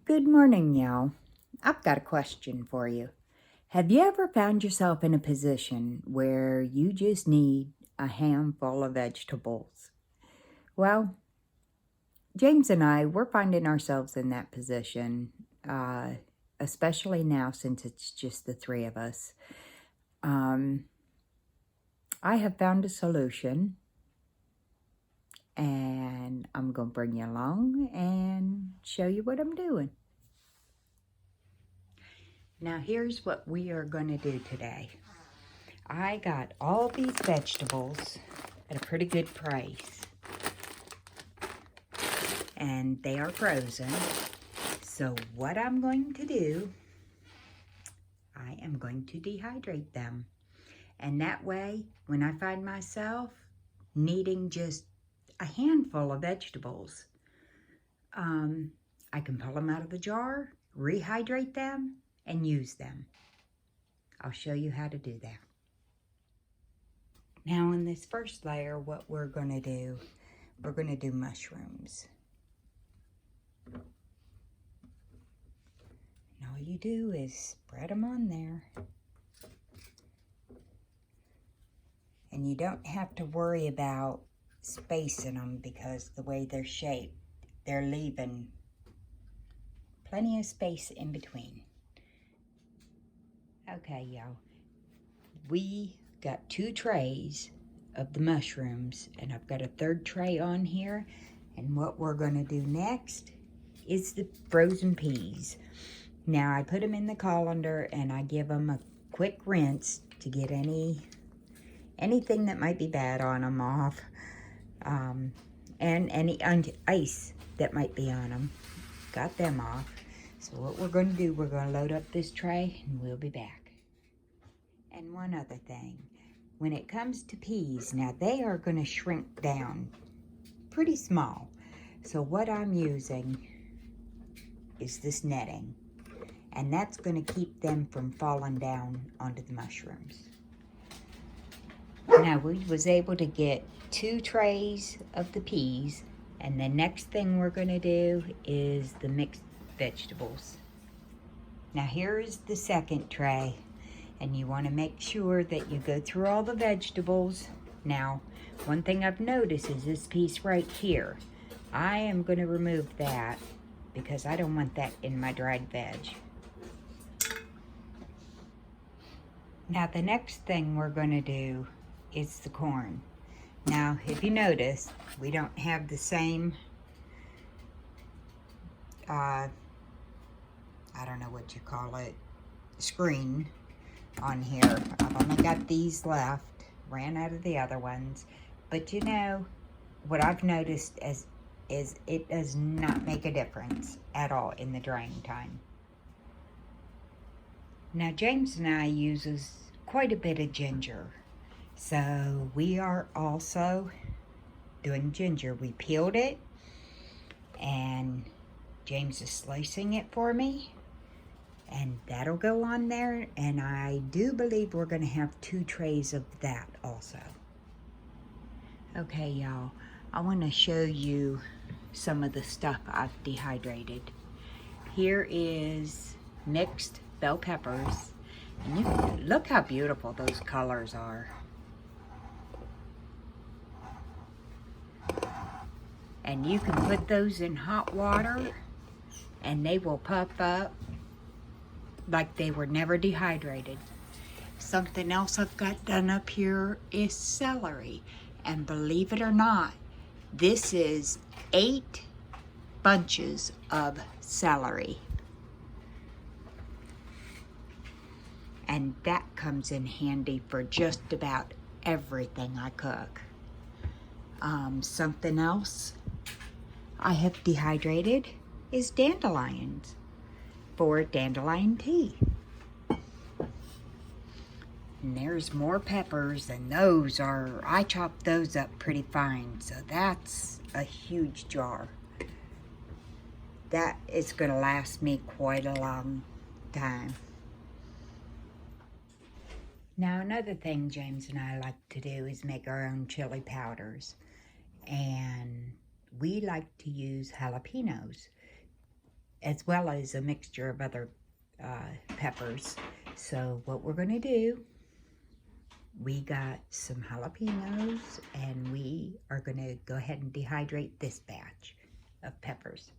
Good morning, y'all. I've got a question for you. Have you ever found yourself in a position where you just need a handful of vegetables? Well, James and we're finding ourselves in that position, especially now since it's just the three of us. I have found a solution, and I'm going to bring you along and show you what I'm doing. Now, here's what we are going to do today. I got all these vegetables at a pretty good price, and they are frozen. So what I'm going to do, I am going to dehydrate them. And that way, when I find myself needing just a handful of vegetables, I can pull them out of the jar, rehydrate them, and use them. I'll show you how to do that. Now in this first layer, what we're going to do, we're going to do mushrooms. And all you do is spread them on there. And you don't have to worry about spacing them because the way they're shaped, they're leaving plenty of space in between. Okay, y'all. We got 2 trays of the mushrooms, and I've got a 3rd tray on here. And what we're going to do next is the frozen peas. Now, I put them in the colander, and I give them a quick rinse to get anything that might be bad on them off, and any ice that might be on them. Got them off. So what we're going to do, we're going to load up this tray, and we'll be back. And one other thing, when it comes to peas, now they are going to shrink down pretty small. So what I'm using is this netting, and that's going to keep them from falling down onto the mushrooms. Now we was able to get 2 trays of the peas, and the next thing we're going to do is the mixed vegetables. Now here is the 2nd tray, and you want to make sure that you go through all the vegetables. Now, one thing I've noticed is this piece right here. I am going to remove that because I don't want that in my dried veg. Now the next thing we're going to do is the corn. Now, if you notice, we don't have the same, I don't know what you call it, screen on here. I've only got these left, ran out of the other ones. But you know, what I've noticed is it does not make a difference at all in the drying time. Now, James and I uses quite a bit of ginger. So we are also doing ginger. We peeled it, and James is slicing it for me, and that'll go on there. And I do believe we're going to have 2 trays of that also. Okay, y'all, I want to show you some of the stuff I've dehydrated. Here is mixed bell peppers, and you look how beautiful those colors are. And you can put those in hot water, and they will puff up like they were never dehydrated. Something else I've got done up here is celery. And believe it or not, this is 8 bunches of celery. And that comes in handy for just about everything I cook. Something else I have dehydrated is dandelions for dandelion tea. And there's more peppers, and those are, I chopped those up pretty fine, so that's a huge jar. That is going to last me quite a long time. Now, another thing James and I like to do is make our own chili powders. And we like to use jalapenos. as well as a mixture of other peppers. So what we're gonna do, we got some jalapenos, and we are gonna go ahead and dehydrate this batch of peppers.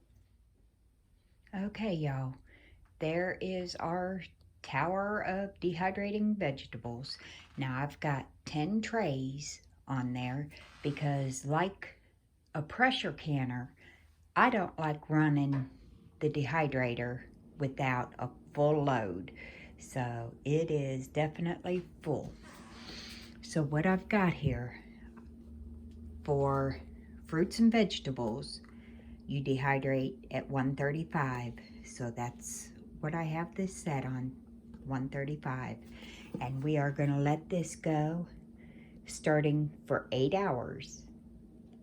Okay, y'all, there is our tower of dehydrating vegetables. Now I've got 10 trays on there because, like a pressure canner, I don't like running the dehydrator without a full load. So it is definitely full. So what I've got here for fruits and vegetables, you dehydrate at 135. So that's what I have this set on, 135. And we are gonna let this go starting for 8 hours.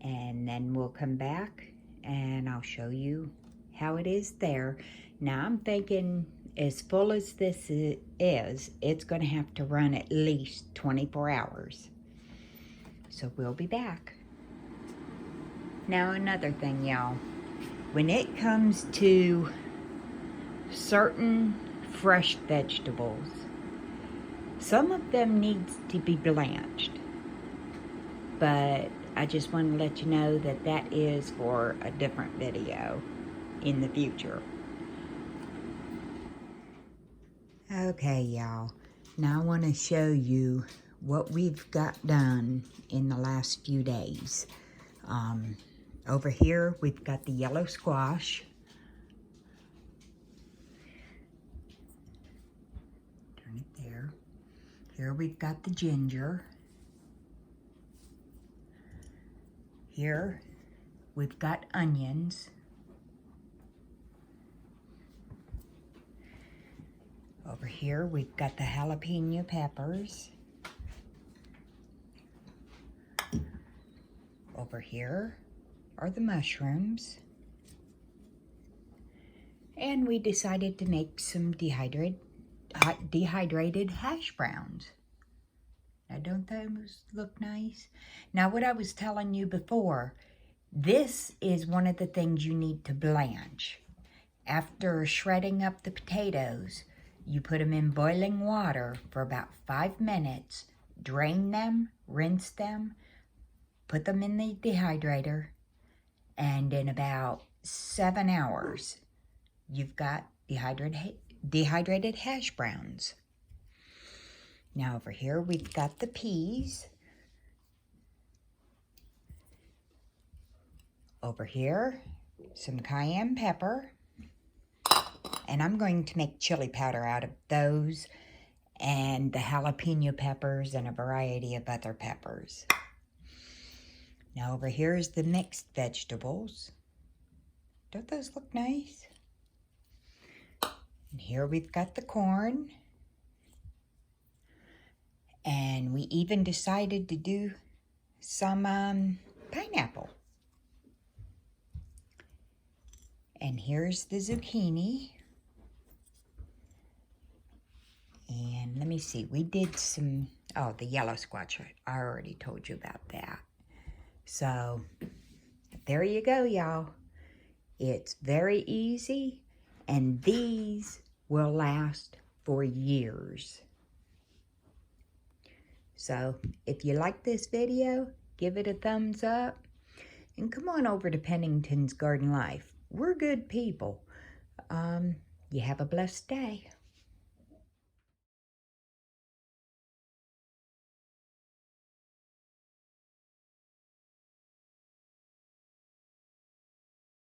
And then we'll come back and I'll show you how it is there. Now I'm thinking, as full as this is, it's gonna have to run at least 24 hours. So we'll be back. Now another thing, y'all. When it comes to certain fresh vegetables, some of them needs to be blanched. But I just want to let you know that that is for a different video in the future. Okay, y'all. Now I want to show you what we've got done in the last few days. Over here, we've got the yellow squash. Turn it there. Here we've got the ginger. Here we've got onions. Over here we've got the jalapeno peppers. Over here are the mushrooms. And we decided to make some dehydrated hash browns. Now, don't those look nice? Now, what I was telling you before, this is one of the things you need to blanch. After shredding up the potatoes, you put them in boiling water for about 5 minutes, drain them, rinse them, put them in the dehydrator, and in about 7 hours, you've got dehydrated hash browns. Now over here, we've got the peas. Over here, some cayenne pepper. And I'm going to make chili powder out of those, and the jalapeno peppers and a variety of other peppers. Now over here is the mixed vegetables. Don't those look nice? And here we've got the corn. And we even decided to do some pineapple. And here's the zucchini. And let me see, we did some, oh, the yellow squash, I already told you about that. So, there you go, y'all. It's very easy, and these will last for years. So, if you like this video, give it a thumbs up, and come on over to Pennington's Garden Life. We're good people. You have a blessed day.